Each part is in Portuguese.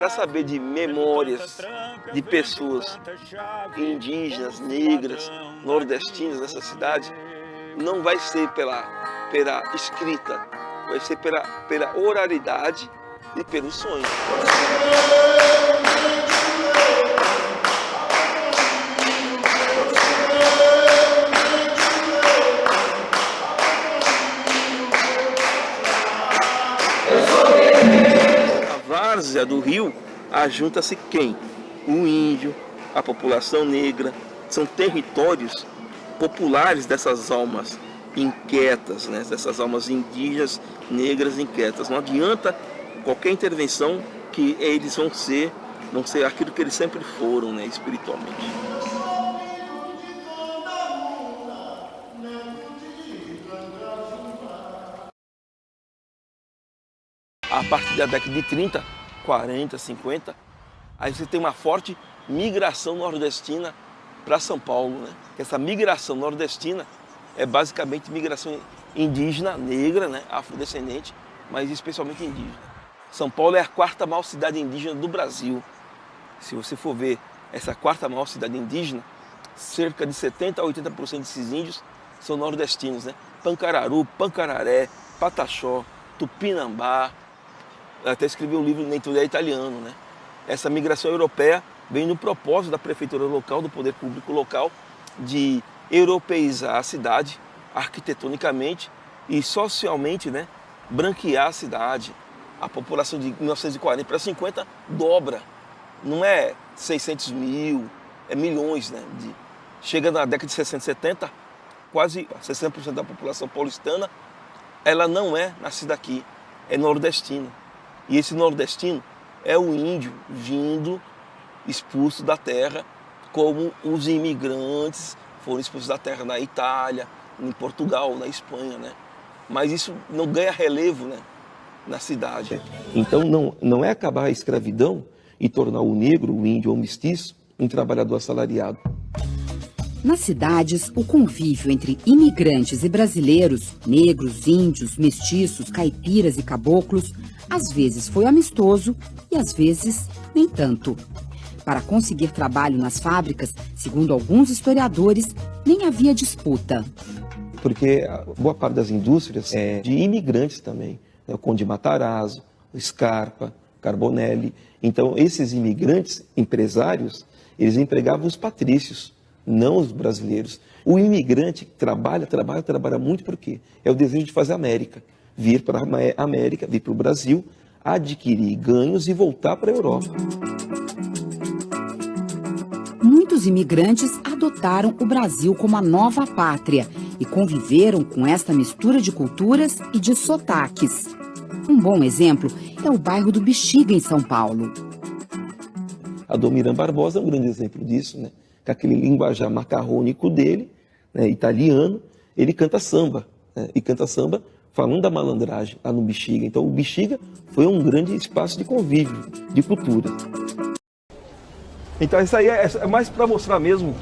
Para saber de memórias de pessoas indígenas, negras, nordestinas nessa cidade, não vai ser pela escrita, vai ser pela oralidade e pelo sonho. A várzea do rio ajunta-se quem? O índio, a população negra, são territórios populares dessas almas inquietas, né? Dessas almas indígenas, negras inquietas. Não adianta qualquer intervenção que eles vão ser aquilo que eles sempre foram, né? Espiritualmente. A partir da década de 30, 40, 50, aí você tem uma forte migração nordestina para São Paulo, né? Essa migração nordestina é basicamente migração indígena, negra, né? Afrodescendente, mas especialmente indígena. São Paulo é a quarta maior cidade indígena do Brasil. Se você for ver essa quarta maior cidade indígena, cerca de 70% a 80% desses índios são nordestinos, né? Pancararu, Pancararé, Pataxó, Tupinambá. Até escrevi um livro, Nem Tudo é Italiano, né? Essa migração europeia vem no propósito da prefeitura local, do poder público local, de europeizar a cidade arquitetonicamente e socialmente, né? Branquear a cidade. A população de 1940 para 50 dobra. Não é 600 mil, é milhões, né? Chega na década de 60 e 70, quase 60% da população paulistana, ela não é nascida aqui, é nordestina. E esse nordestino é o índio vindo expulso da terra, como os imigrantes foram expulsos da terra na Itália, em Portugal, na Espanha, né? Mas isso não ganha relevo, né, na cidade. Então não é acabar a escravidão e tornar o negro, o índio ou o mestiço um trabalhador assalariado. Nas cidades, o convívio entre imigrantes e brasileiros, negros, índios, mestiços, caipiras e caboclos, às vezes foi amistoso e às vezes nem tanto. Para conseguir trabalho nas fábricas, segundo alguns historiadores, nem havia disputa. Porque boa parte das indústrias é de imigrantes também. O Conde Matarazzo, o Scarpa, Carbonelli. Então, esses imigrantes, empresários, eles empregavam os patrícios, não os brasileiros. O imigrante trabalha muito porque é o desejo de fazer América. Vir para a América, vir para o Brasil, adquirir ganhos e voltar para a Europa. Muitos imigrantes adotaram o Brasil como a nova pátria e conviveram com esta mistura de culturas e de sotaques. Um bom exemplo é o bairro do Bexiga, em São Paulo. Adoniran Barbosa é um grande exemplo disso, né? Com aquele linguajar macarrônico dele, né, italiano, ele canta samba, né? E canta samba falando da malandragem lá no Bexiga. Então o Bexiga foi um grande espaço de convívio, de cultura. Então isso aí é mais para mostrar mesmo,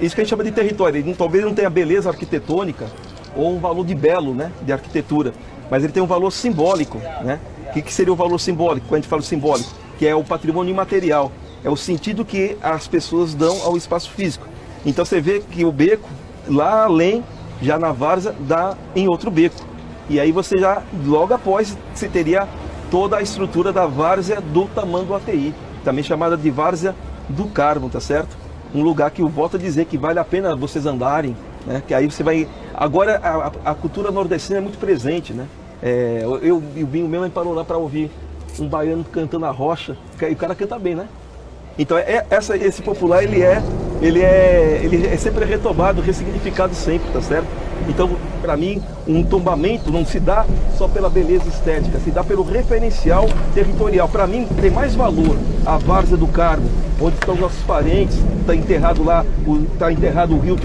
isso que a gente chama de território. Ele talvez não tenha beleza arquitetônica ou um valor de belo, né, de arquitetura, mas ele tem um valor simbólico, né? O que seria o valor simbólico, quando a gente fala simbólico? Que é o patrimônio imaterial, é o sentido que as pessoas dão ao espaço físico. Então você vê que o beco, lá além, já na várzea, dá em outro beco. E aí você já, logo após, você teria toda a estrutura da várzea do Tamanduateí, também chamada de várzea do Carmo, tá certo? Um lugar que eu volto a dizer que vale a pena vocês andarem, né? Que aí você vai... Agora a cultura nordestina é muito presente, né? Eu e o Binho mesmo parou lá para ouvir um baiano cantando a rocha, e o cara canta bem, né? Então esse popular ele é sempre retomado, ressignificado sempre, tá certo? Então, para mim, um tombamento não se dá só pela beleza estética, se dá pelo referencial territorial. Para mim, tem mais valor a várzea do Carmo, onde estão os nossos parentes, está enterrado lá, está enterrado o rio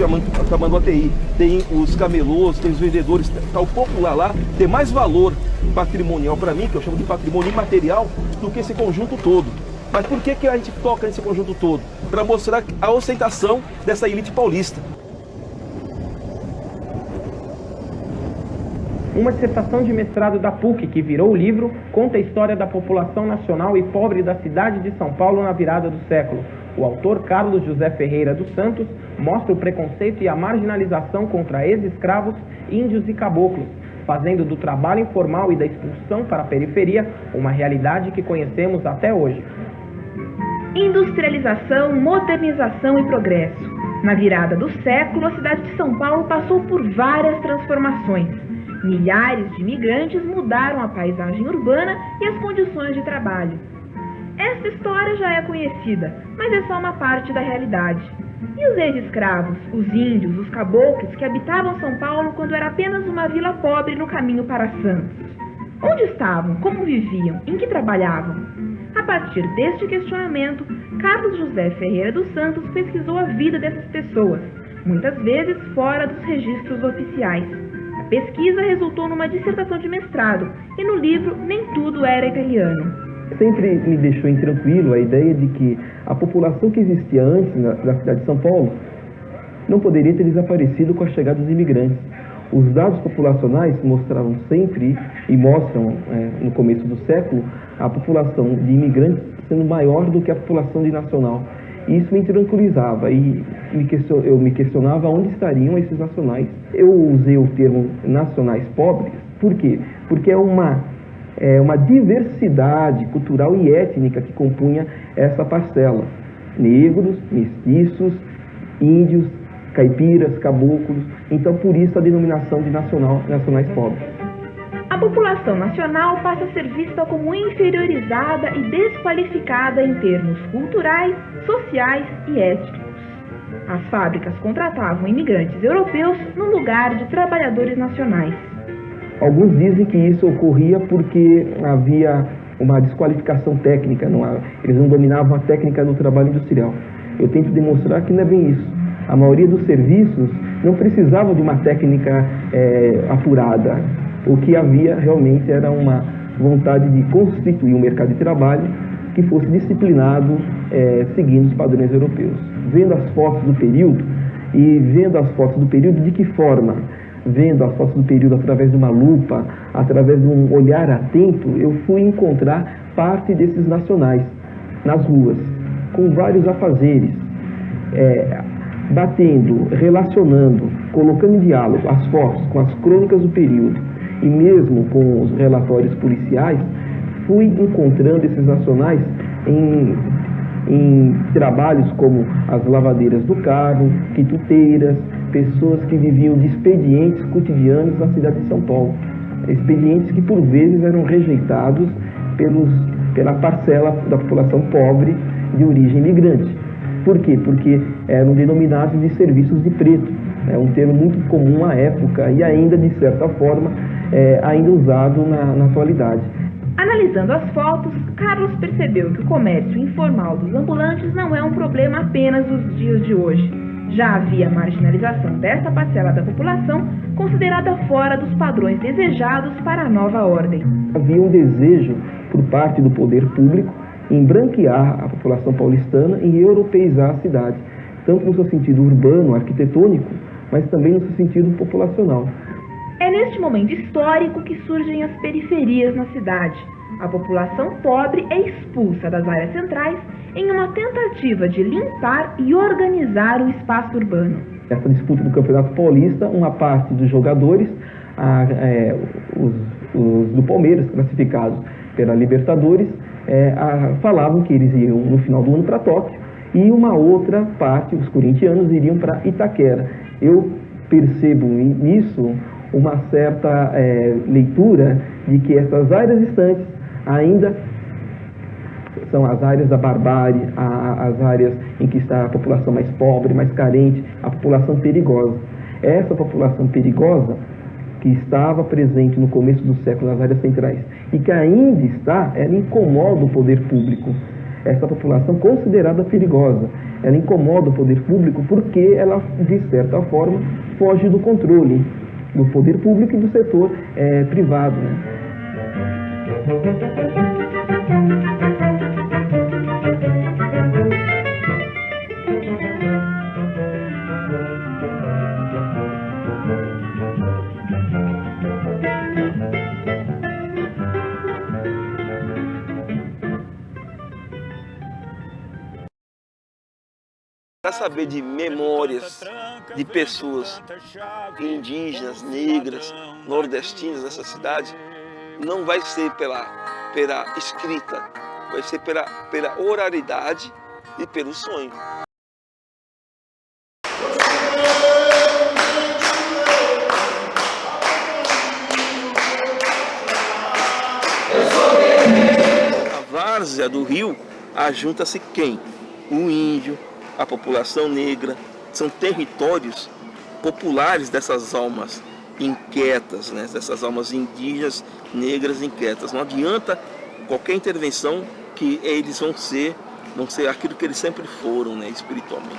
Tamanduateí, tem os camelôs, tem os vendedores, está o popular lá, tem mais valor patrimonial para mim, que eu chamo de patrimônio imaterial, do que esse conjunto todo. Mas por que a gente toca nesse conjunto todo? Para mostrar a ostentação dessa elite paulista. Uma dissertação de mestrado da PUC, que virou livro, conta a história da população nacional e pobre da cidade de São Paulo na virada do século. O autor Carlos José Ferreira dos Santos mostra o preconceito e a marginalização contra ex-escravos, índios e caboclos, fazendo do trabalho informal e da expulsão para a periferia uma realidade que conhecemos até hoje. Industrialização, modernização e progresso. Na virada do século, a cidade de São Paulo passou por várias transformações. Milhares de imigrantes mudaram a paisagem urbana e as condições de trabalho. Esta história já é conhecida, mas é só uma parte da realidade. E os ex-escravos, os índios, os caboclos que habitavam São Paulo quando era apenas uma vila pobre no caminho para Santos? Onde estavam? Como viviam? Em que trabalhavam? A partir deste questionamento, Carlos José Ferreira dos Santos pesquisou a vida dessas pessoas, muitas vezes fora dos registros oficiais. A pesquisa resultou numa dissertação de mestrado e no livro Nem Tudo Era Italiano. Sempre me deixou intranquilo a ideia de que a população que existia antes da cidade de São Paulo não poderia ter desaparecido com a chegada dos imigrantes. Os dados populacionais mostravam sempre, e mostram no começo do século, a população de imigrantes sendo maior do que a população de nacional. E isso me tranquilizava e eu me questionava onde estariam esses nacionais. Eu usei o termo nacionais pobres, por quê? Porque é uma diversidade cultural e étnica que compunha essa parcela. Negros, mestiços, índios, caipiras, caboclos. Então, por isso a denominação de nacionais pobres. A população nacional passa a ser vista como inferiorizada e desqualificada em termos culturais, sociais e étnicos. As fábricas contratavam imigrantes europeus no lugar de trabalhadores nacionais. Alguns dizem que isso ocorria porque havia uma desqualificação técnica, eles não dominavam a técnica do trabalho industrial. Eu tento demonstrar que não é bem isso. A maioria dos serviços não precisava de uma técnica apurada. O que havia realmente era uma vontade de constituir um mercado de trabalho que fosse disciplinado seguindo os padrões europeus. Vendo as fotos do período, de que forma? Vendo as fotos do período através de uma lupa, através de um olhar atento, eu fui encontrar parte desses nacionais nas ruas, com vários afazeres, batendo, relacionando, colocando em diálogo as fotos com as crônicas do período e mesmo com os relatórios policiais, fui encontrando esses nacionais em trabalhos como as lavadeiras do carro, quituteiras, pessoas que viviam de expedientes cotidianos na cidade de São Paulo. Expedientes que por vezes eram rejeitados pela parcela da população pobre de origem imigrante. Por quê? Porque eram denominados de serviços de preto. É um termo muito comum à época e ainda, de certa forma, ainda usado na atualidade. Analisando as fotos, Carlos percebeu que o comércio informal dos ambulantes não é um problema apenas dos dias de hoje. Já havia marginalização dessa parcela da população considerada fora dos padrões desejados para a nova ordem. Havia um desejo por parte do poder público em branquear a população paulistana e europeizar a cidade, tanto no seu sentido urbano, arquitetônico, mas também no seu sentido populacional. É neste momento histórico que surgem as periferias na cidade. A população pobre é expulsa das áreas centrais em uma tentativa de limpar e organizar o espaço urbano. Essa disputa do Campeonato Paulista, uma parte dos jogadores, os do Palmeiras, classificados pela Libertadores, falavam que eles iam no final do ano para Tóquio e uma outra parte, os corintianos, iriam para Itaquera. Eu percebo nisso uma certa leitura de que essas áreas distantes ainda são as áreas da barbárie, as áreas em que está a população mais pobre, mais carente, a população perigosa. Essa população perigosa que estava presente no começo do século nas áreas centrais e que ainda está, ela incomoda o poder público. Essa população considerada perigosa, ela incomoda o poder público porque ela, de certa forma, foge do controle do poder público e do setor privado, né? Para saber de memórias de pessoas indígenas, negras, nordestinas dessa cidade, não vai ser pela escrita, vai ser pela oralidade e pelo sonho. A várzea do rio ajunta-se quem? O índio, a população negra, são territórios populares dessas almas inquietas, né? Dessas almas indígenas, negras inquietas. Não adianta qualquer intervenção que eles vão ser aquilo que eles sempre foram, né? Espiritualmente.